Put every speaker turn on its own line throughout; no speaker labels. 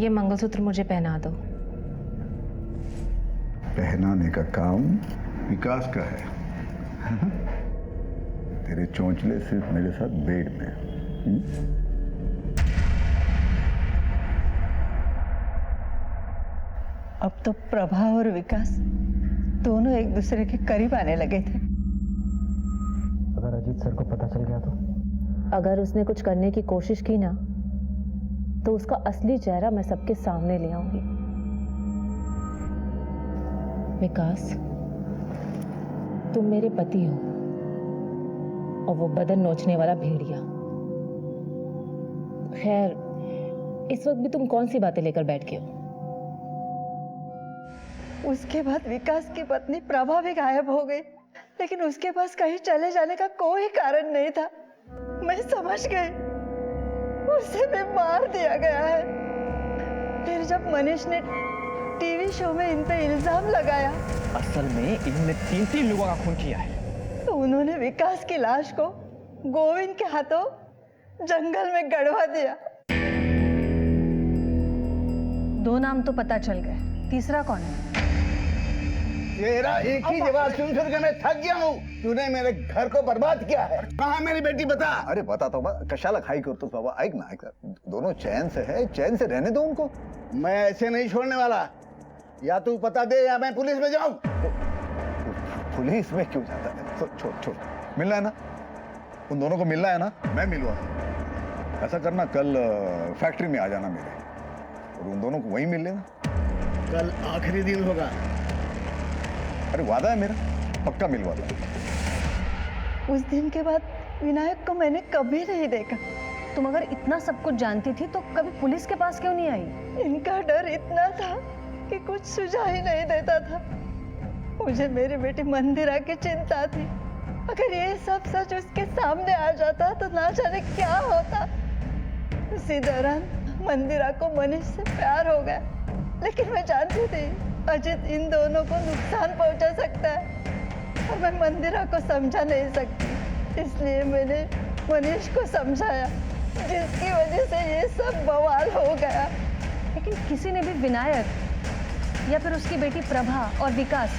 ये मंगलसूत्र मुझे पहना दो।
पहनाने का काम विकास का है। तेरे चोंचले सिर्फ मेरे साथ बेड में।
अब तो प्रभा और विकास दोनों एक दूसरे के करीब आने लगे थे।
अगर अजीत सर को पता चल गया तो?
अगर उसने कुछ करने की कोशिश की ना, तो उसका असली चेहरा मैं सबके सामने ले आऊंगी। विकास, तुम मेरे पति हो और वो बदन नोचने वाला भेड़िया। खैर, इस वक्त भी तुम कौन सी बातें लेकर बैठ गए हो?
उसके बाद विकास की पत्नी प्रभा भी गायब हो गई, लेकिन उसके पास कहीं चले जाने का कोई कारण नहीं था। मैं समझ गई, उसे भी मार दिया गया है। फिर जब मनीष ने टीवी शो में इन पे इल्जाम लगाया,
असल में इनने 3 लोगों का खून किया है।
तो उन्होंने विकास की लाश को गोविंद के हाथों जंगल में गड़वा दिया।
2 नाम तो पता चल गए, तीसरा कौन है?
तेरा एक ही जवाब सुन के मैं थक गया हूँ। तूने मेरे घर को बर्बाद किया है। कहाँ मेरी बेटी बता?
अरे बता तो कशाला खाई करतो बाबा, ऐक ना, दोनों चैन से है, चैन से रहने दो उनको।
मैं ऐसे नहीं छोड़ने वाला। या तू पता दे या मैं पुलिस में जाऊं।
पुलिस में क्यों जाता है? छोड़ छोड़, मिलना है ना, उन दोनों को मिलना है ना, मैं मिलवा। ऐसा करना, कल फैक्ट्री में आ जाना मेरे, और उन दोनों को वहीं मिल लेना।
कल आखिरी दिन होगा।
अरे वादा है मेरा, पक्का मिलवा दूंगा।
उस दिन के बाद विनायक को मैंने कभी नहीं देखा।
तुम अगर इतना सब कुछ जानती थी तो कभी पुलिस के पास क्यों नहीं आई?
इनका डर इतना था कि कुछ सुझा ही नहीं देता था। मुझे मेरी बेटी मंदिरा की चिंता थी। अगर ये सब सच उसके सामने आ जाता तो ना जाने क्या होता। उसी दौरान मंदिरा को मनीष से प्यार हो गया, लेकिन मैं जानती थी अजित इन दोनों को नुकसान पहुंचा सकता है और मैं मंदिरा को समझा नहीं सकती। इसलिए मैंने मनीष को समझाया, जिसकी वजह से ये सब बवाल हो गया।
लेकिन किसी ने भी विनायक या फिर उसकी बेटी प्रभा और विकास,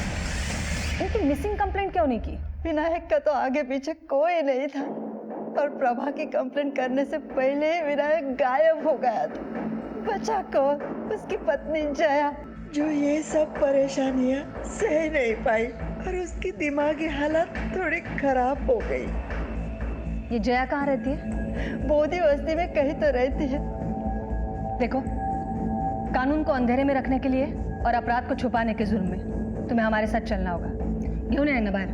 इनकी मिसिंग कंप्लेंट क्यों नहीं की?
विनायक का तो आगे पीछे कोई नहीं था और प्रभा की कंप्लेंट करने से पहले ही विनायक गायब हो गया था। बचा कौन? उसकी पत्नी जया, जो ये सब परेशानियां सह नहीं पाई और उसकी दिमागी हालत थोड़ी खराब हो गई।
ये जया कहाँ रहती है?
बोधी बस्ती में कहीं तो रहती है।
देखो, कानून को अंधेरे में रखने के लिए और अपराध को छुपाने के जुर्म में तुम्हें हमारे साथ चलना होगा। क्यों नहीं ना बाहर?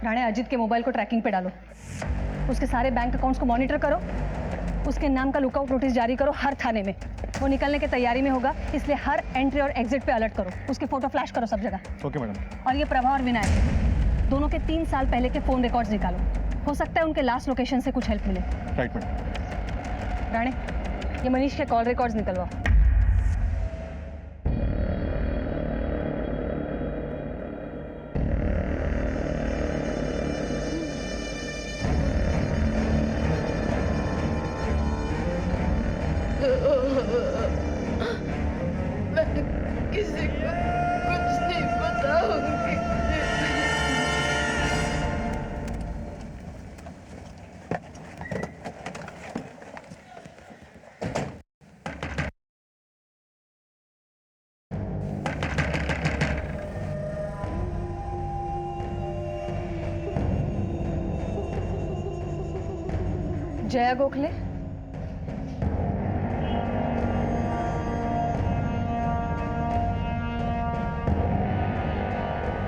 राणे, अजित के मोबाइल को ट्रैकिंग पे डालो, उसके सारे बैंक अकाउंट्स को मॉनिटर करो, उसके नाम का लुकआउट नोटिस जारी करो हर थाने में। वो निकलने की तैयारी में होगा, इसलिए हर एंट्री और एग्जिट पे अलर्ट करो। उसके फोटो फ्लैश करो सब जगह।
Okay madam.
और ये प्रभा और विनायक दोनों के 3 साल पहले के फोन रिकॉर्ड्स निकालो। हो सकता है उनके लास्ट लोकेशन से कुछ हेल्प मिले।
Right madam.
राणे, ये मनीष के कॉल रिकॉर्ड्स निकलवाओ।
किसी को कुछ नहीं बताऊंगी।
जया गोखले,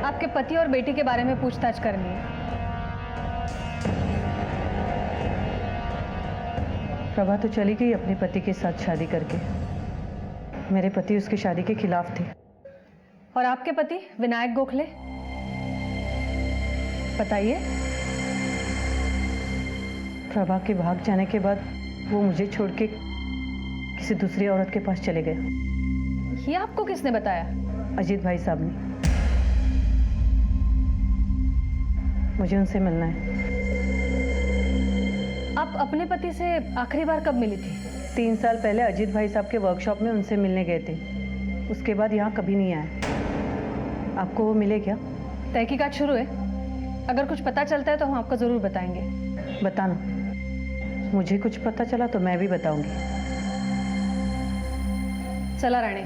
आपके पति और बेटी के बारे में पूछताछ करनी है।
प्रभा तो चली गई अपने पति के साथ शादी करके। मेरे पति उसकी शादी के खिलाफ थे।
और आपके पति विनायक गोखले, बताइए।
प्रभा के भाग जाने के बाद वो मुझे छोड़ के किसी दूसरी औरत के पास चले गए।
ये आपको किसने बताया?
अजीत भाई साहब ने। मुझे उनसे मिलना है।
आप अपने पति से आखिरी बार कब मिली थी?
3 साल पहले अजीत भाई साहब के वर्कशॉप में उनसे मिलने गए थे। उसके बाद यहाँ कभी नहीं आए। आपको वो मिले क्या?
तहकीकात शुरू है, अगर कुछ पता चलता है तो हम आपको ज़रूर बताएंगे।
बताना, मुझे कुछ पता चला तो मैं भी बताऊंगी।
चला Rane.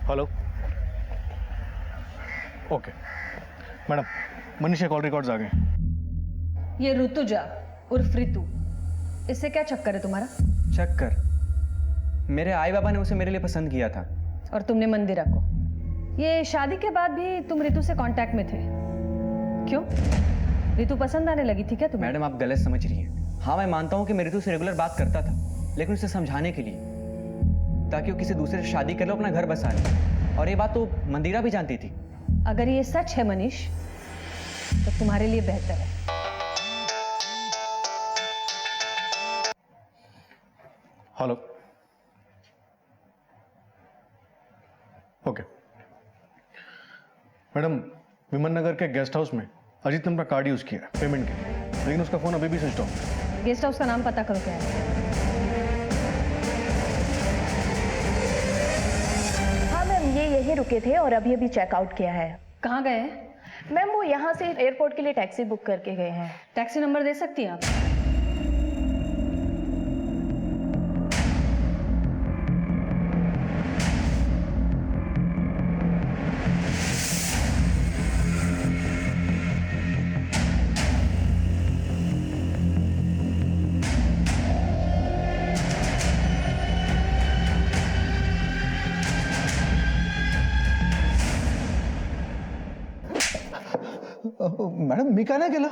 Hello, okay madam, Manish के कॉल रिकॉर्ड्स आ गए।
ये ऋतुजा उर्फ ऋतु, इससे क्या चक्कर है तुम्हारा?
चक्कर? मेरे आई बाबा ने उसे मेरे लिए पसंद किया था।
और तुमने मंदिरा को। ये शादी के बाद भी तुम ऋतु से कांटेक्ट में थे, क्यों? ऋतु पसंद आने लगी थी क्या तुम्हें?
मैडम, आप गलत समझ रही हैं। हाँ, मैं मानता हूँ कि मैं ऋतु से रेगुलर बात करता था, लेकिन उसे समझाने के लिए, ताकि वो किसी दूसरे से शादी कर लो, अपना घर बसा ले। और ये बात तो मंदिरा भी जानती थी।
अगर ये सच है मनीष, तो तुम्हारे लिए बेहतर है।
हेलो, ओके मैडम, विमन नगर के गेस्ट हाउस में अजीत ने अपना कार्ड यूज किया है पेमेंट के लिए, लेकिन उसका फोन अभी भी स्विच ऑफ है।
गेस्ट हाउस का नाम पता करो क्या है।
हाँ मैम, ये यहीं रुके थे और अभी अभी चेकआउट किया है।
कहाँ गए हैं?
मैम वो यहाँ से एयरपोर्ट के लिए टैक्सी बुक करके गए हैं।
टैक्सी नंबर दे सकती हैं आप?
मैडम मी का नाही केलं?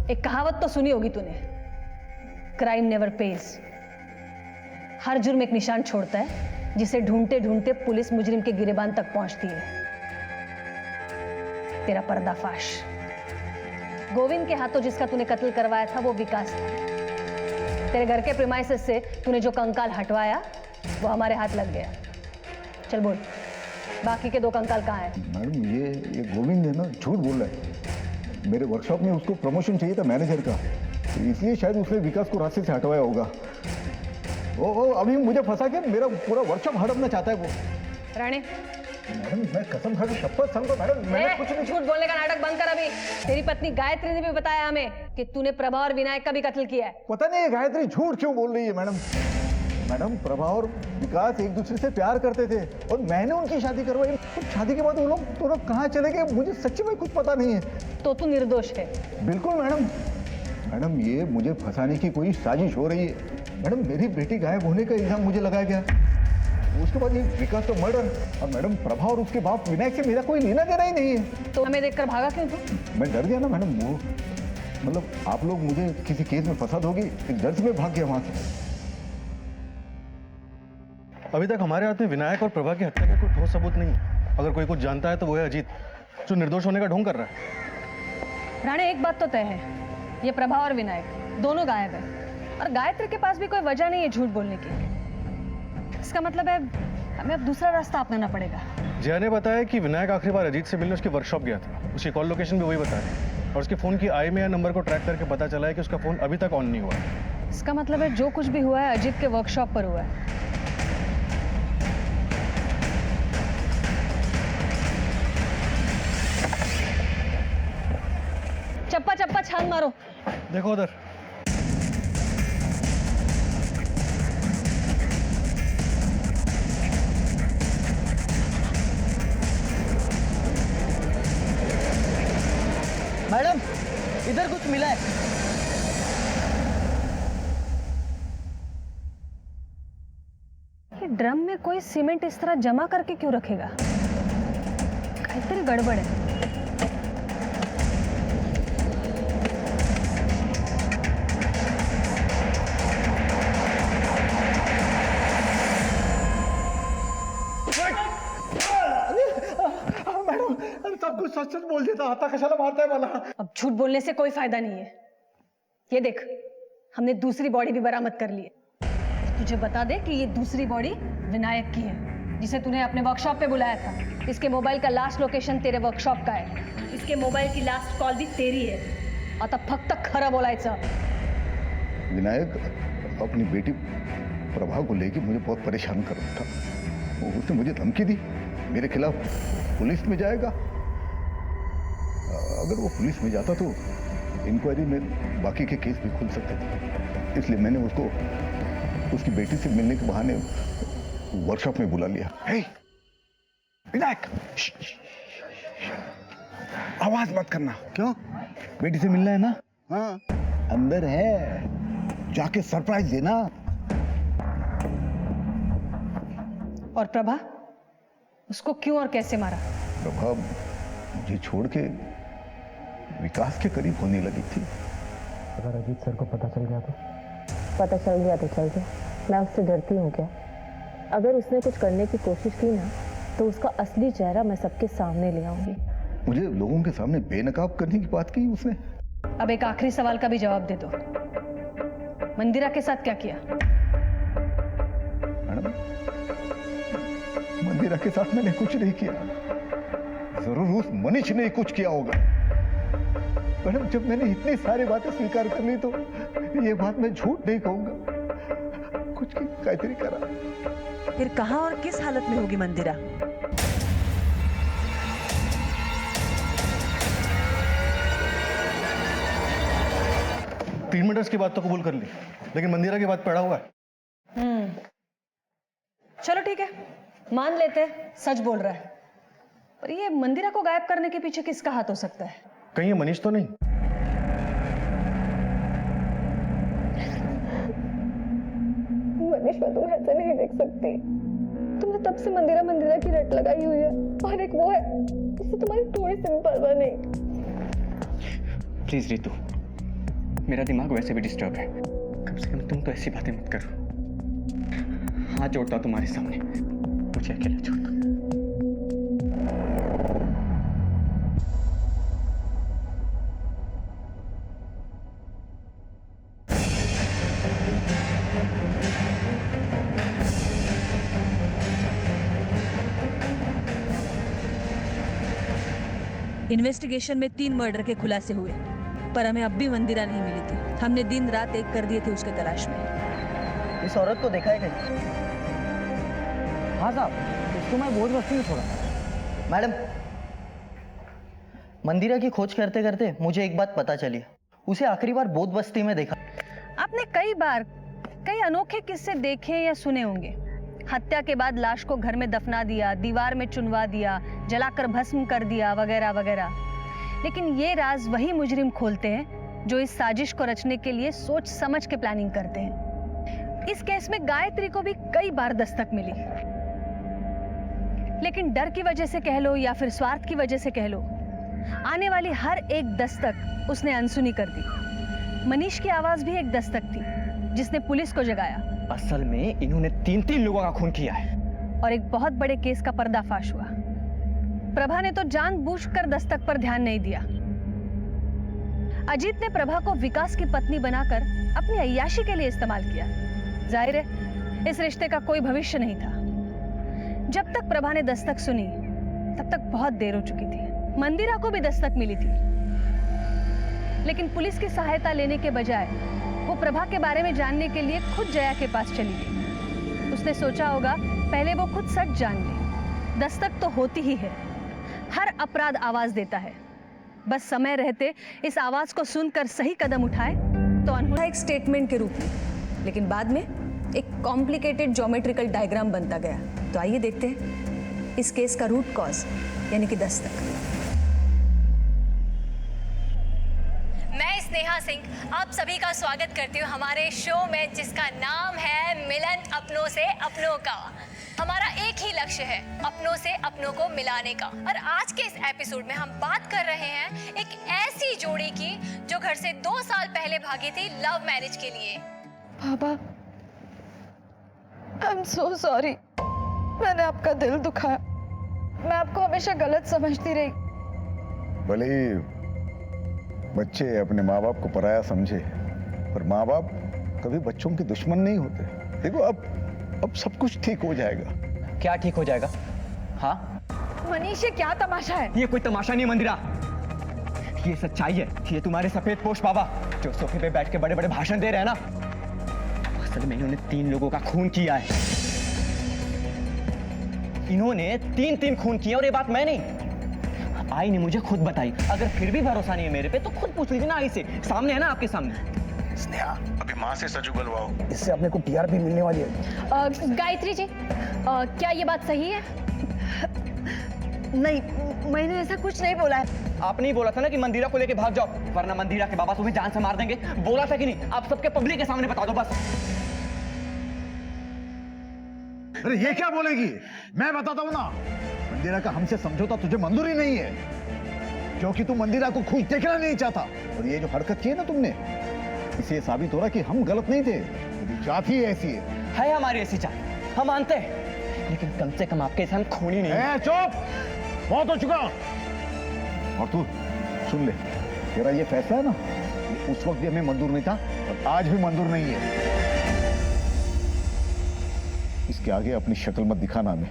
एक कहावत तो सुनी होगी तूने, क्राइम नेवर पेज। हर जुर्म एक निशान छोड़ता है, जिसे ढूंढते ढूंढते पुलिस मुजरिम के गिरेबान तक पहुंचती है। तेरा पर्दाफाश, गोविंद के हाथों जिसका तूने कत्ल करवाया था वो विकास था। तेरे घर के प्रीमाइसेस से तूने जो कंकाल हटवाया वो हमारे हाथ लग गया। चल बोल, बाकी के 2 कंकाल कहाँ हैं?
मैडम ये गोविंद है ना, झूठ बोल रहा है। मेरे वर्कशॉप में उसको प्रमोशन चाहिए था मैनेजर का, तो इसलिए शायद उसने विकास को रास्ते से हटवाया होगा। ओ अभी मुझे फंसा के मेरा पूरा वर्कशॉप हड़पना चाहता है वो।
राणे,
मैडम मैं कसम खा के शपथ समझो मैडम, मैंने कुछ नहीं।
झूठ बोलने का नाटक बंद कर अभी। तेरी पत्नी गायत्री ने भी बताया हमें कि तूने प्रभा और विनायक का भी कत्ल किया है।
पता नहीं ये गायत्री झूठ क्यों बोल रही है मैडम। मैडम प्रभा और विकास एक दूसरे से प्यार करते थे और मैंने उनकी शादी करवाई। शादी के बाद वो लोग दोनों कहाँ चले गए मुझे सच्ची में कुछ पता नहीं है।
तो तू निर्दोष है?
बिल्कुल मैडम। मैडम ये मुझे फंसाने की कोई साजिश हो रही है। मैडम मेरी बेटी गायब होने का इल्जाम मुझे लगाया गया, उसके बाद ये विकास का मर्डर, और मैडम प्रभा और उसके बाप विनायक से मेरा कोई लेना देना ही नहीं है।
तो हमें देखकर भागा क्यों तू?
मैं डर गया ना मैडम, वो मतलब आप लोग मुझे किसी केस में फंसा दोगी, एक डर से मैं भाग गया वहां से।
अभी तक हमारे हाथ में विनायक और प्रभा की हत्या का कोई ठोस सबूत नहीं है। अगर कोई कुछ जानता है तो वो है अजीत, जो निर्दोष होने का ढोंग कर रहा है।
राणे, एक बात तो तय है, ये प्रभा और विनायक दोनों गायब है और गायत्री के पास भी कोई वजह नहीं है झूठ बोलने की। इसका मतलब है हमें अब दूसरा रास्ता अपनाना पड़ेगा।
जिया ने बताया कि विनायक आखिरी बार अजीत से मिलने उसकी वर्कशॉप गया था। उसकी कॉल लोकेशन भी वही बताया और उसके फोन की IMEI नंबर को ट्रैक करके पता चला है कि उसका फोन अभी तक ऑन नहीं हुआ है।
इसका मतलब है जो कुछ भी हुआ है अजीत के वर्कशॉप पर हुआ है। चप्पा चप्पा छान मारो।
देखो उधर।
मैडम, इधर कुछ मिला है।
ये ड्रम में कोई सीमेंट इस तरह जमा करके क्यों रखेगा? काफी गड़बड़ है।
सब कुछ सच सच बोल देता, आता कशाला मारताय मला?
अब झूठ बोलने से कोई फायदा नहीं है। ये देख, हमने दूसरी बॉडी भी बरामद कर ली है। तुझे बता दे कि ये दूसरी बॉडी विनायक की है। जिसे तूने अपने वर्कशॉप पे बुलाया था। इसके मोबाइल का लास्ट लोकेशन तेरे वर्कशॉप का है। इसके मोबाइल की लास्ट कॉल भी तेरी है। आता फक्त खरं बोलायचं।
विनायक अपनी बेटी प्रभा को लेके मुझे बहुत परेशान कर रहा था। उसने मुझे धमकी दी, मेरे खिलाफ पुलिस में जाएगा। अगर वो पुलिस में जाता तो इंक्वायरी में बाकी के केस भी खुल सकते थे। इसलिए मैंने उसको उसकी बेटी से मिलने के बहाने वर्कशॉप में बुला लिया। हे विनायक, आवाज मत करना।
क्यों?
बेटी से मिलना है ना?
हाँ,
अंदर है, जाके सरप्राइज देना।
और प्रभा, उसको क्यों और कैसे मारा?
प्रभा मुझे छोड़ के विकास के करीब होने लगी थी।
अगर अजीत सर को पता चल गया तो? पता चल गया तो चल गया, मैं उससे डरती हूँ क्या? अगर उसने कुछ करने की कोशिश की ना तो उसका असली चेहरा मैं सबके सामने ले आऊंगी।
मुझे लोगों के सामने बेनकाब करने की बात की उसने।
अब एक आखिरी सवाल का भी जवाब दे दो। मंदिरा के साथ क्या किया?
मैडम, मंदिरा के साथ मैंने कुछ नहीं किया। जरूर उस मनीष ने कुछ किया होगा। मैडम, जब मैंने इतनी सारी बातें स्वीकार कर ली तो ये बात मैं झूठ नहीं कहूंगा। कुछ की कायतरी करा।
फिर कहां और किस हालत में होगी मंदिरा?
ट्रीटमेंटर्स की बात तो कबूल कर ली, लेकिन मंदिरा की बात पड़ा हुआ है।
चलो ठीक है, मान लेते हैं सच बोल रहा है। पर ये मंदिरा को गायब करने के पीछे किसका हाथ हो सकता है?
कहीं ये मनीष तो नहीं?
मनीष, मैं तुम्हें ऐसे नहीं देख सकती। तुमने तब से मंदिरा मंदिरा की रट लगाई हुई है, और एक वो है जिससे तुम्हारी थोड़ी सी परवाह नहीं।
प्लीज रितु, मेरा दिमाग वैसे भी डिस्टर्ब है। कम से कम तुम तो ऐसी बातें मत करो। हाथ जोड़ता तुम्हारे सामने, मुझे अकेला छोड़ दो।
इन्वेस्टिगेशन में 3 मर्डर के खुलासे हुए, पर हमें अब भी मंदिरा नहीं मिली थी। हमने दिन रात एक कर दिए थे उसके तलाश में।
इस औरत को देखा है कहीं? हाँ साहब, इसको मैं बोझ बस्ती में छोड़ा। मैडम, मंदिरा की खोज करते करते मुझे एक बात पता चली। उसे आखिरी बार बोध बस्ती में देखा।
आपने कई बार कई अनोखे किस्से देखे या सुने होंगे। हत्या के बाद लाश को घर में दफना दिया, दीवार में चुनवा दिया, जलाकर भस्म कर दिया, वगैरह वगैरह। लेकिन ये राज वही मुजरिम खोलते हैं जो इस साजिश को रचने के लिए सोच समझ के प्लानिंग करते हैं। इस केस में गायत्री को भी कई बार दस्तक मिली, लेकिन डर की वजह से कह लो या फिर स्वार्थ की वजह से कह लो, आने वाली हर एक दस्तक उसने अनसुनी कर दी। मनीष की आवाज भी एक दस्तक थी जिसने पुलिस को जगाया।
असल में इन्होंने 3 लोगों का खून किया है।
और एक बहुत बड़े केस का पर्दाफाश हुआ। प्रभा ने तो जानबूझकर दस्तक पर ध्यान नहीं दिया। अजीत ने प्रभा को विकास की पत्नी बनाकर अपनी अय्याशी के लिए इस्तेमाल किया। जाहिर है इस रिश्ते का कोई भविष्य नहीं था। जब तक प्रभा ने दस्तक सुनी तब तक बहुत देर हो चुकी थी। मंदिरा को भी दस्तक मिली थी, लेकिन पुलिस की सहायता लेने के बजाय वो प्रभा के बारे में जानने के लिए खुद जया के पास चली गई। उसने सोचा होगा पहले वो खुद सच जान ले। दस्तक तो होती ही है, हर अपराध आवाज देता है। बस समय रहते इस आवाज को सुनकर सही कदम उठाए तो अनहोना एक स्टेटमेंट के रूप में, लेकिन बाद में एक कॉम्प्लिकेटेड ज्योमेट्रिकल डायग्राम बनता गया। तो आइए देखते हैं इस केस का रूट कॉज यानी कि दस्तक। मैं स्नेहा सिंह आप सभी का स्वागत करती हूँ हमारे शो में, जिसका नाम है मिलन अपनों से अपनों का। हमारा एक ही लक्ष्य है, अपनों से अपनों को मिलाने का। और आज के इस एपिसोड में हम बात कर रहे हैं एक ऐसी जोड़ी की जो घर से 2 साल पहले भागी थी लव मैरिज के लिए।
पापा, आई एम सो सॉरी। मैंने आपका दिल दुखाया। मैं आपको हमेशा गलत समझती रही।
भले ही बच्चे अपने माँ बाप को पराया समझे, पर माँ बाप कभी बच्चों के दुश्मन नहीं होते। देखो अब सब कुछ ठीक हो जाएगा।
क्या ठीक हो जाएगा? हाँ,
मनीष ये क्या तमाशा है?
ये कोई तमाशा नहीं है मंदिरा, ये सच्चाई है। ये तुम्हारे सफेद पोश बाबा जो सोफे पे बैठ के बड़े बड़े भाषण दे रहे हैं ना, असल में इन्होंने 3 लोगों का खून किया है। इन्होंने 3 खून किए, और ये बात मैं नहीं, आई ने मुझे खुद बताई। अगर फिर भी भरोसा नहीं है मेरे पे तो खुद पूछ लीजिए ना आई से, सामने है ना आपके सामने।
स्नेहा, अभी माँ से सच उगलवाओ,
इससे अपने को टीआरपी मिलने वाली है।
गायत्री जी, क्या ये बात सही है?
नहीं, मैंने ऐसा कुछ नहीं बोला है।
आपने ही बोला था ना कि मंदिरा को लेके भाग जाओ, वरना मंदिरा के बाबा तुम्हें जान से मार देंगे। बोला था कि नहीं? आप सबके पब्लिक के सामने बता दो बस।
अरे ये क्या बोलेगी? मैं बताता हूं ना, मंदिरा का हमसे समझौता तुझे मंजूर ही नहीं है, क्योंकि तू मंदिरा को खुश देखना नहीं चाहता। और ये जो हरकत की है ना तुमने, इससे साबित हो रहा कि हम गलत नहीं थे, तेरी चाहत ही ऐसी है
हमारी ऐसी चाहत, हम मानते हैं, लेकिन कम से कम आपके साथ खूनी नहीं है।
चुप, बहुत हो चुका। और तू सुन ले, तेरा ये फैसला है ना, ये उस वक्त भी हमें मंजूर नहीं था और आज भी मंजूर नहीं है। इसके आगे अपनी शक्ल मत दिखाना हमें।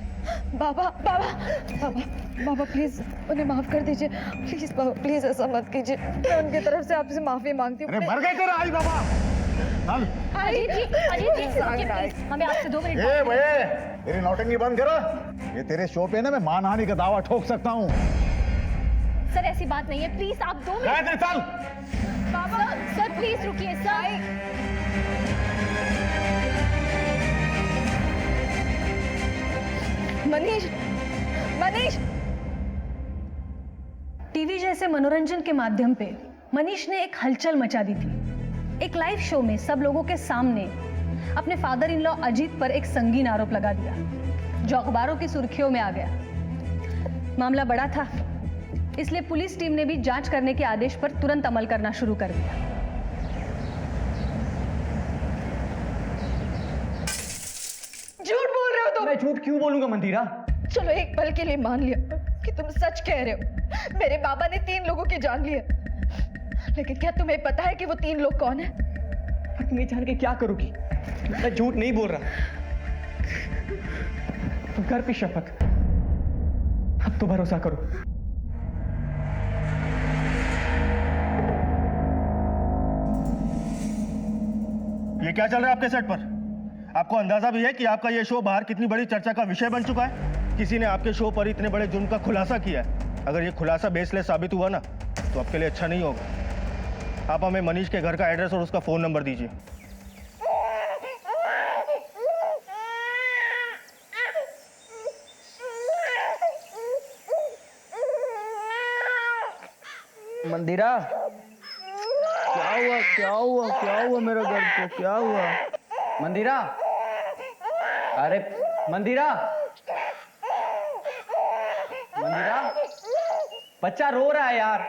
बाबा बाबा बाबा बाबा प्लीज उन्हें माफ कर दीजिए, प्लीज बाबा प्लीज ऐसा मत कीजिए। मैं उनकी तरफ से आपसे माफी मांगती हूँ।
अरे मर गए तेरा आई बाबा। चल।
अजीत जी, प्लीज, हमें आपसे 2 मिनट
ए भैया, तेरी नौटंकी बंद करो। ये तेरे शो पे ना मैं मानहानि का दावा ठोक सकता हूँ।
सर ऐसी बात नहीं है, प्लीज आप 2 मिनट।
चल।
बाबा सर प्लीज रुकिए सर।
मनीष, मनीष।
टीवी जैसे मनोरंजन के माध्यम पे मनीष ने एक हलचल मचा दी थी। एक लाइव शो में सब लोगों के सामने अपने फादर इन लॉ अजीत पर एक संगीन आरोप लगा दिया, जो अखबारों की सुर्खियों में आ गया। मामला बड़ा था, इसलिए पुलिस टीम ने भी जांच करने के आदेश पर तुरंत अमल करना शुरू कर दिया।
झूठ बोल रहे हो तुम।
मैं झूठ क्यों बोलूंगा मंदिरा?
चलो एक पल के लिए मान लिया कि तुम सच कह रहे हो। मेरे बाबा ने 3 लोगों की जान ली है, लेकिन क्या तुम्हें पता है कि वो 3 लोग कौन है?
तुम ये जान के क्या करोगी? मैं झूठ नहीं बोल रहा। तुम घर की शपथ, अब तो भरोसा करो।
ये क्या चल रहा है आपके सेट पर? आपको अंदाजा भी है कि आपका ये शो बाहर कितनी बड़ी चर्चा का विषय बन चुका है? किसी ने आपके शो पर इतने बड़े जुर्म का खुलासा किया है। अगर ये खुलासा बेसलेस साबित हुआ ना, तो आपके लिए अच्छा नहीं होगा। आप हमें मनीष के घर का एड्रेस और उसका फोन नंबर दीजिए।
मंदिरा, क्या हुआ मेरे घर को? क्या हुआ?
मंदिरा, अरे मंदिरा, मंदिरा, बच्चा रो रहा है यार।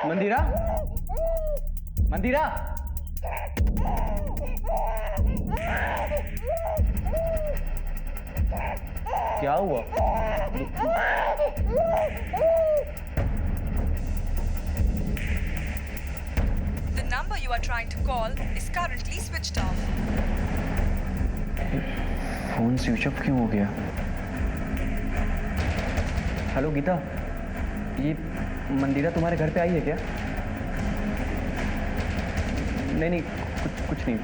मंदिरा, मंदिरा, क्या हुआ?
The number you are trying to call is currently switched off.
Phone switch off क्यों हो गया? हेलो गीता, ये मंदिरा तुम्हारे घर पे आई है क्या? नहीं, कुछ नहीं।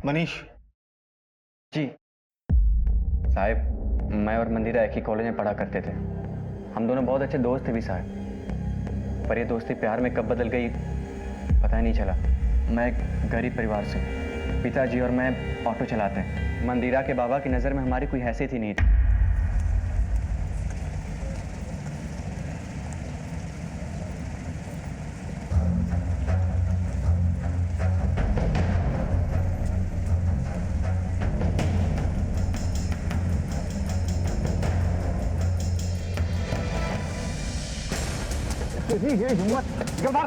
मनीष
जी साहब, मैं और मंदिरा एक ही कॉलेज में पढ़ा करते थे। हम दोनों बहुत अच्छे दोस्त थे भी साहब, पर ये दोस्ती प्यार में कब बदल गई पता ही नहीं चला। मैं एक गरीब परिवार से, पिताजी और मैं ऑटो चलाते हैं। मंदिरा के बाबा की नज़र में हमारी कोई हैसियत ही नहीं थी।
ये हिम्मत,
बाबा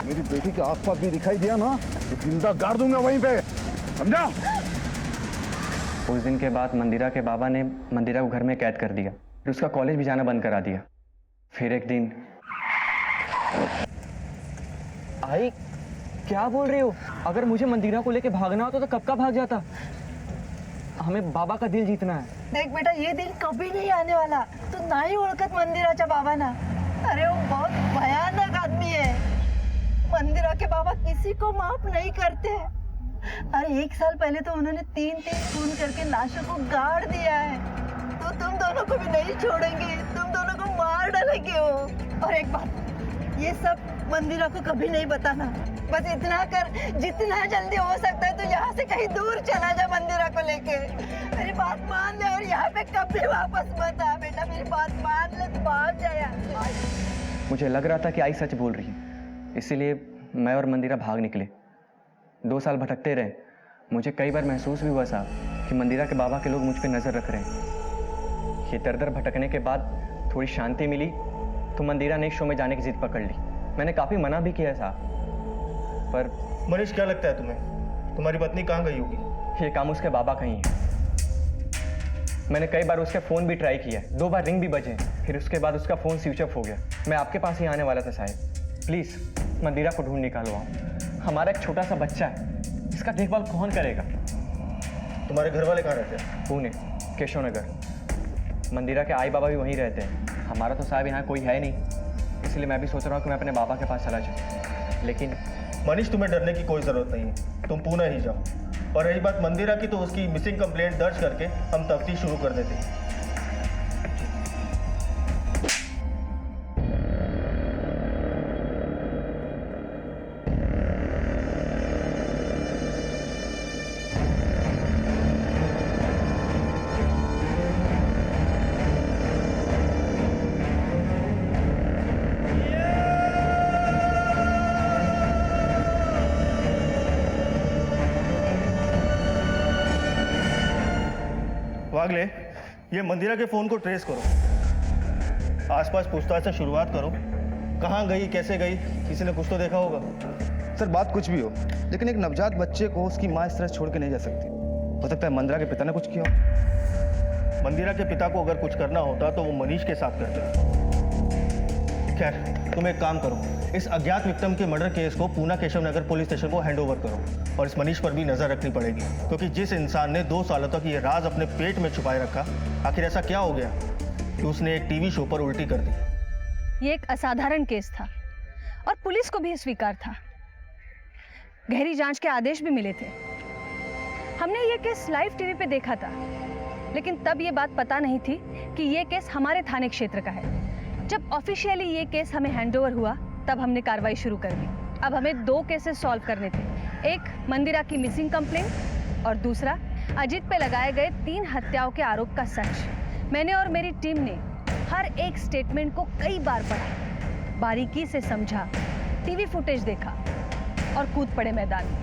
मेरी बेटी के आसपास भी दिखाई दिया ना तो जिंदा गाड़ दूंगा वहीं पे, समझा?
उस दिन के बाद मंदिरा के बाबा ने मंदिरा को घर में कैद कर दिया, फिर उसका कॉलेज भी जाना बंद करा दिया। फिर एक दिन
आई क्या बोल रहे हो? अगर मुझे मंदिरा को लेके भागना होता तो कब का भाग जाता। हमें बाबा का दिल जीतना है।
देख बेटा, ये दिन कभी नहीं आने वाला। तू नाही ओळखत मंदिराच्या बाबा ना। अरे वो बहुत भयानक आदमी है। मंदिरा के बाबा किसी को माफ नहीं करते। अरे 1 साल पहले तो उन्होंने 3 खून करके लाशों को गाड़ दिया है। तो तुम दोनों को भी नहीं छोड़ेंगे, तुम दोनों को मार डालेंगे वो। और एक बात, ये सब मंदिरा को कभी नहीं बताना। बस इतना कर, जितना जल्दी हो सकता है तो यहाँ से कहीं दूर चला जा मंदिरा को लेके। मेरी बात मान ले और यहाँ पे कभी वापस मत आ बेटा। मेरी बात मान ले, भाग जा यहाँ।
मुझे लग रहा था कि आई सच बोल रही है, इसीलिए मैं और मंदिरा भाग निकले। 2 साल भटकते रहे। मुझे कई बार महसूस भी हुआ साहब कि मंदिरा के बाबा के लोग मुझ पर नजर रख रहे हैं। ये दर दर भटकने के बाद थोड़ी शांति मिली तो मंदिरा ने शो में जाने की जिद पकड़ ली। मैंने काफी मना भी किया साहब, पर
मनीष क्या लगता है तुम्हें, तुम्हारी पत्नी कहाँ गई होगी?
ये काम उसके बाबा का ही है। मैंने कई बार उसके फोन भी ट्राई किया, 2 बार रिंग भी बजे, फिर उसके बाद उसका फोन स्विच ऑफ हो गया। मैं आपके पास ही आने वाला था साहब, प्लीज मंदिरा को ढूंढ निकालो आप। हमारा एक छोटा सा बच्चा है, इसका देखभाल कौन करेगा?
तुम्हारे घर वाले कहाँ रहते हैं?
पुणे, केशव नगर। मंदिरा के आई बाबा भी वहीं रहते हैं। हमारा तो साहब यहाँ कोई है नहीं, इसलिए मैं भी सोच रहा हूँ कि मैं अपने बाबा के पास चला जाऊँ। लेकिन
मनीष, तुम्हें डरने की कोई जरूरत नहीं है, तुम पुणे ही जाओ। और रही बात मंदिरा की, तो उसकी मिसिंग कंप्लेंट दर्ज करके हम तफ्तीश शुरू कर देते हैं। वागले, ये मंदिरा के फोन को ट्रेस करो, आसपास पूछताछ से शुरुआत करो। कहाँ गई, कैसे गई, किसी ने कुछ तो देखा होगा।
सर बात कुछ भी हो, लेकिन एक नवजात बच्चे को उसकी माँ इस तरह छोड़ के नहीं जा सकती। हो सकता है मंदिरा के पिता ने कुछ किया हो।
मंदिरा के पिता को अगर कुछ करना होता तो वो मनीष के साथ करते। खैर, तुम एक काम करो, इस अज्ञात विक्टिम के मर्डर केस को पूना केशव नगर पुलिस स्टेशन को हैंडओवर करो। और इस मनीष पर भी नजर रखनी पड़ेगी, क्योंकि जिस इंसान ने 2 सालों तक ये राज अपने पेट में छुपाए रखा, आखिर ऐसा क्या हो गया कि उसने एक टीवी शो पर उल्टी कर दी।
ये एक असाधारण केस था और पुलिस को भी स्वीकार था। गहरी जांच के आदेश भी मिले थे। हमने ये केस लाइव टीवी पे देखा था, लेकिन तब ये बात पता नहीं थी कि ये केस हमारे थाने क्षेत्र का है। जब ऑफिशियली ये केस हमें हैंडओवर हुआ, तब हमने कार्रवाई शुरू कर दी। अब हमें 2 केसेस सॉल्व करने थे, एक मंदिरा की मिसिंग कंप्लेंट और दूसरा अजीत पे लगाए गए 3 हत्याओं के आरोप का सच। मैंने और मेरी टीम ने हर एक स्टेटमेंट को कई बार पढ़ा, बारीकी से समझा, टीवी फुटेज देखा और कूद पड़े मैदान में।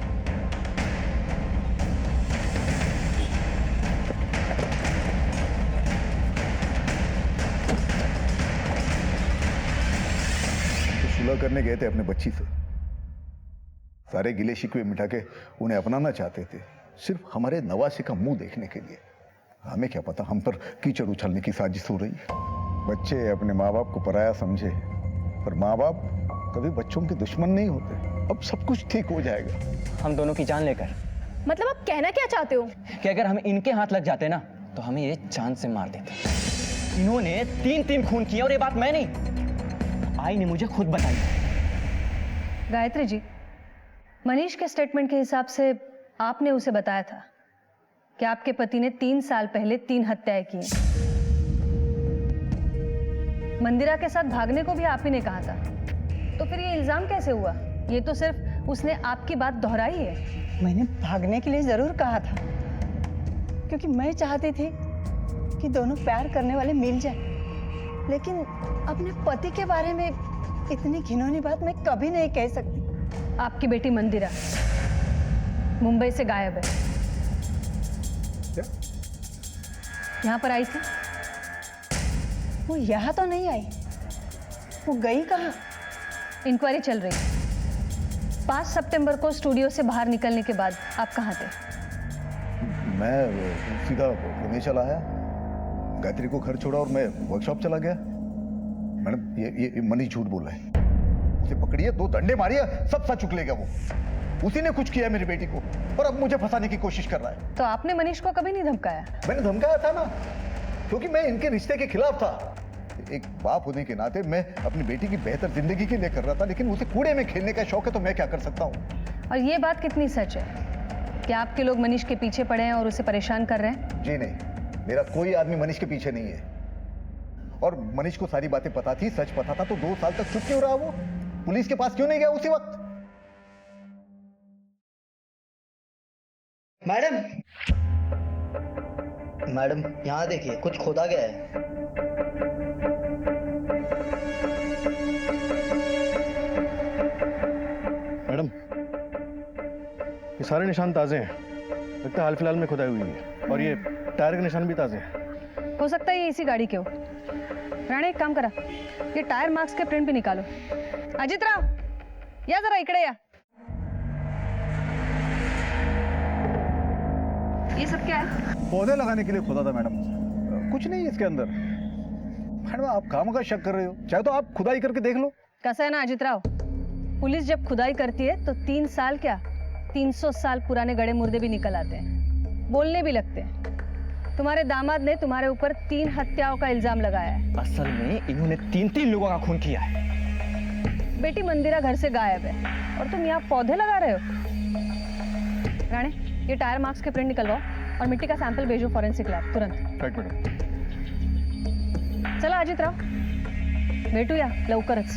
सुलह करने गए थे अपने बच्ची से, सारे गिले शिकवे मिटा के उन्हें अपनाना चाहते थे, सिर्फ हमारे नवासे का मुंह देखने के लिए। हमें क्या पता हम पर कीचड़ उछलने की साजिश हो रही है। बच्चे अपने माँ बाप को पराया समझे, पर माँ बाप कभी बच्चों के दुश्मन नहीं होते। अब सब कुछ ठीक हो जाएगा।
हम दोनों की जान लेकर।
मतलब आप कहना क्या चाहते हो?
कि अगर हम इनके हाथ लग जाते ना तो हमें ये जान से मार देते। इन्होंने 3 खून किए और ये बात मैं नहीं, आई ने मुझे खुद बताई।
गायत्री जी, मनीष के स्टेटमेंट के हिसाब से आपने उसे बताया था कि आपके पति ने 3 साल पहले 3 हत्याएं की। मंदिरा के साथ भागने को भी आप ही ने कहा था, तो फिर ये इल्जाम कैसे हुआ? ये तो सिर्फ उसने आपकी बात दोहराई है।
मैंने भागने के लिए जरूर कहा था, क्योंकि मैं चाहती थी कि दोनों प्यार करने वाले मिल जाएं। लेकिन अपने पति के बारे में इतनी घिनौनी बात मैं कभी नहीं कह सकती।
आपकी बेटी मंदिरा मुंबई से गायब है।
क्या?
यहाँ पर आई थी?
वो यहाँ तो नहीं आई, वो गई कहाँ?
इंक्वायरी चल रही है। 5 सितंबर को स्टूडियो से बाहर निकलने के बाद आप कहाँ थे?
मैं सीधा पुणे चला आया, गायत्री को घर छोड़ा और मैं वर्कशॉप चला गया। मैडम ये मनीष झूठ बोल रहा है। उसे पकड़िए, 2 डंडे मारिए, सब सच उगलेगा। वो उसी ने कुछ किया मेरी बेटी को और अब मुझे फंसाने की कोशिश कर रहा है।
तो आपने मनीष को कभी नहीं धमकाया?
मैंने धमकाया था ना, क्योंकि मैं इनके रिश्ते के खिलाफ था। एक बाप होने के नाते मैं अपनी बेटी की बेहतर जिंदगी के लिए कर रहा था, लेकिन उसे कूड़े में खेलने का शौक है तो मैं क्या कर सकता हूँ।
और ये बात कितनी सच है कि आपके लोग मनीष के पीछे पड़े हैं और उसे परेशान कर रहे हैं?
जी नहीं, मेरा कोई आदमी मनीष के पीछे नहीं है। और मनीष को सारी बातें पता थी, सच पता था, तो 2 साल तक चुप क्यों रहा? वो पुलिस के पास क्यों नहीं गया उसी वक्त?
मैडम यहाँ देखिए, कुछ खोदा गया है।
मैडम, ये सारे निशान ताजे हैं, लगता है हाल फिलहाल में खुदाई हुई है। और ये टायर के निशान भी ताजे हैं।
हो सकता है ये इसी गाड़ी के हो। राणे, एक काम करा, ये टायर मार्क्स के प्रिंट भी निकालो। अजित राव, या जरा इकडे या। ये सब क्या है?
पौधे लगाने के लिए खोदा था मैडम, कुछ नहीं है इसके अंदर। मैडम आप काम का शक कर रहे हो, चाहे तो आप खुदाई करके देख लो।
कैसा है ना अजित राव, पुलिस जब खुदाई करती है तो 3 साल क्या 300 साल पुराने गड़े मुर्दे भी निकल आते हैं, बोलने भी लगते हैं। तुम्हारे दामाद ने तुम्हारे ऊपर 3 हत्याओं का इल्जाम लगाया है।
असल में इन्होंने 3 लोगों का खून किया है।
बेटी मंदिरा घर से गायब है और तुम यहाँ पौधे लगा रहे हो। राणे, ये टायर मार्क्स के प्रिंट निकलवाओ और मिट्टी का सैंपल भेजो फॉरेंसिक लैब तुरंत।
Right madam.
चला अजित राव, भेटूया लवकरच।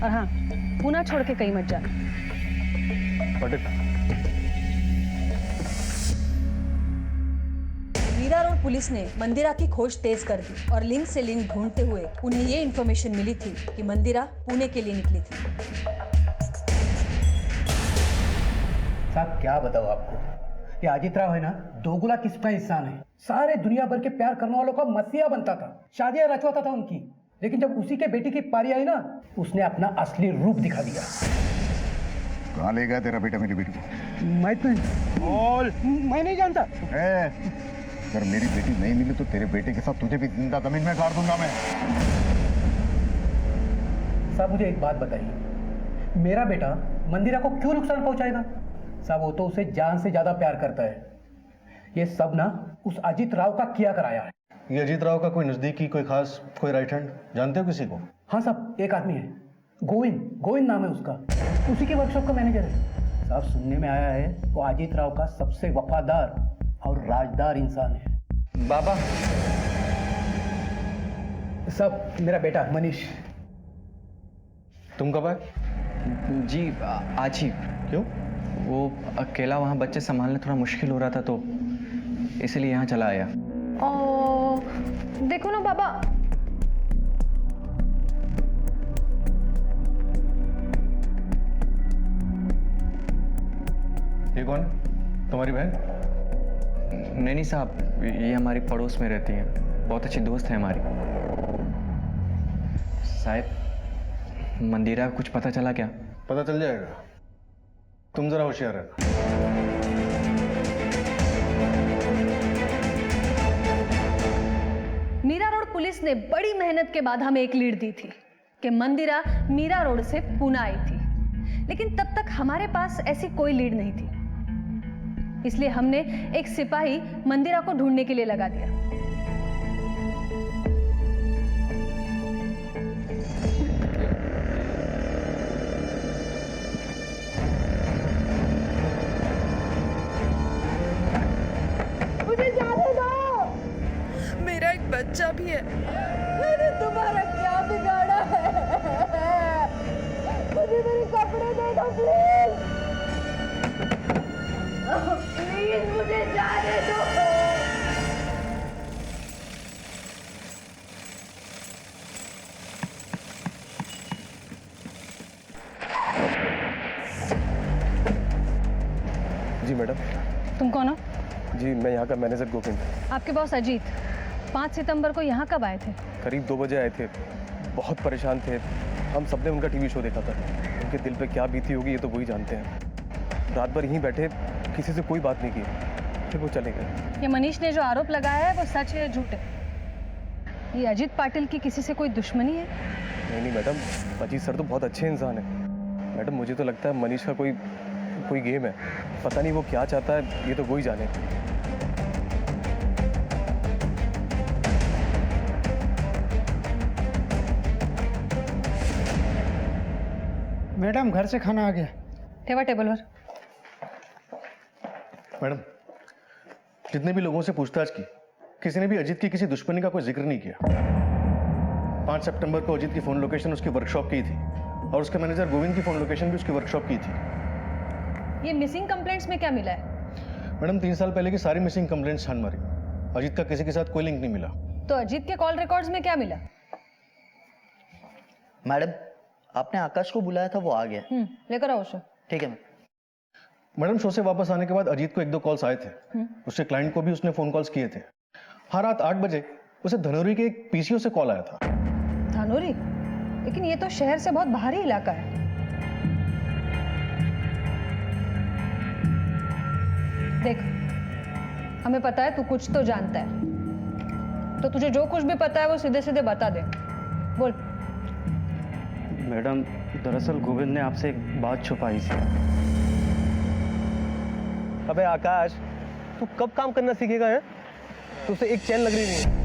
और हाँ, पुन्हा छोड़ के कहीं मत जाना।
मीरा रोड पुलिस ने मंदिरा की खोज तेज कर दी और लिंक से लिंक ढूंढते हुए उन्हें ये इन्फॉर्मेशन मिली थी कि मंदिरा पुणे के लिए निकली थी।
साहब क्या बताओ आपको, ये अजित राव है ना, दोगुला किस्म का इंसान है। सारे दुनिया भर के प्यार करने वालों का मसीहा बनता था, शादियां रचवाता था उनकी, लेकिन जब उसी के बेटी की पारी आई ना, उसने अपना असली रूप दिखा दिया।
कहाँ ले गया तेरा बेटा मेरी बेटी को?
मैं नहीं जानता।
अगर मेरी बेटी नहीं मिली तो तेरे बेटे के साथ तुझे भी जिंदा जमीन में गाड़ दूंगा मैं।
साहब मुझे एक बात बताइए, मेरा बेटा मंदिरा को क्यों नुकसान पहुंचाएगा? साहब वो तो उसे जान से ज्यादा प्यार करता है। ये सब ना उस अजित राव का किया कराया है।
ये अजीत राव का कोई नजदीकी, कोई खास, कोई राइट हैंड जानते हो किसी को?
हाँ साहब, एक आदमी है, गोविंद नाम है उसका, उसी के वर्कशॉप का मैनेजर है। साहब सुनने में आया है वो अजित राव का सबसे वफादार और राजदार इंसान है।
बाबा
साहब मेरा बेटा मनीष।
तुम कब आए?
जी आज ही।
क्यों?
वो अकेला वहाँ बच्चे संभालने थोड़ा मुश्किल हो रहा था तो इसलिए यहाँ चला आया।
देखो ना बाबा,
ये कौन? तुम्हारी बहन?
नहीं साहब, ये हमारी पड़ोस में रहती है, बहुत अच्छी दोस्त है हमारी। साहब मंदिरा कुछ पता चला क्या?
पता चल जाएगा, तुम जरा होशियार रहना।
मीरा रोड पुलिस ने बड़ी मेहनत के बाद हमें एक लीड दी थी कि मंदिरा मीरा रोड से पुणे आई थी, लेकिन तब तक हमारे पास ऐसी कोई लीड नहीं थी। इसलिए हमने एक सिपाही मंदिरा को ढूंढने के लिए लगा दिया।
मुझे जाने दो,
मेरा एक बच्चा भी है।
मैंने तुम्हारा क्या बिगाड़ा है? मुझे मेरे कपड़े दे दो प्लीज, प्लीज मुझे जाने दो।
जी मैडम।
तुम कौन हो?
जी मैं यहाँ का मैनेजर गोविंद।
आपके बॉस अजीत 5 सितंबर को यहाँ कब आए थे?
करीब 2 बजे आए थे, बहुत परेशान थे। हम सबने उनका टीवी शो देखा था। उनके दिल पे क्या बीती होगी ये तो वही जानते हैं। रात भर यहीं बैठे, किसी से कोई बात नहीं की, फिर वो चले गए।
ये मनीष ने जो आरोप लगाया है वो सच है या झूठ है? ये अजीत पाटिल की किसी से कोई दुश्मनी है?
नहीं मैडम, अजीत सर तो बहुत अच्छे इंसान है। मैडम मुझे तो लगता है मनीष का कोई गेम है। पता नहीं वो क्या चाहता है, ये तो वही जाने।
मैडम घर से खाना आ गया।
ठेवा टेबल पर।
मैडम, जितने भी लोगों से पूछताछ की, किसी ने भी अजीत की किसी दुश्मनी का कोई जिक्र नहीं किया। 5 सितंबर को अजीत की फोन लोकेशन उसकी वर्कशॉप की थी और उसके मैनेजर गोविंद की फोन लोकेशन भी उसकी वर्कशॉप की थी।
ये मिसिंग कंप्लेंट्स में क्या मिला है?
मैडम 3 साल पहले की सारी मिसिंग कंप्लेंट्स छान मारी। अजीत का किसी के साथ कोई लिंक नहीं मिला।
तो अजीत के कॉल रिकॉर्ड्स में क्या मिला?
मैडम, आपने आकाश को बुलाया था, वो आ गया।
लेकर आओ उसे।
ठीक है।
मैडम शो से वापस आने के बाद अजीत को 1-2 कॉल्स आए थे। उसके क्लाइंट को भी उसने फोन कॉल्स किए थे। हाँ, रात 8 बजे उसे धनौरी के एक पीसीओ से कॉल आया था।
धनौरी? लेकिन ये तो शहर से बहुत बाहरी इलाका है। देख, हमें पता है तू कुछ तो जानता है, तो तुझे जो कुछ भी पता है वो सीधे सीधे बता दे। बोल।
मैडम, दरअसल गोविंद ने आपसे एक बात छुपाई थी।
अबे आकाश, तू कब काम करना सीखेगा है? तुझसे एक चैन लग रही नहीं है।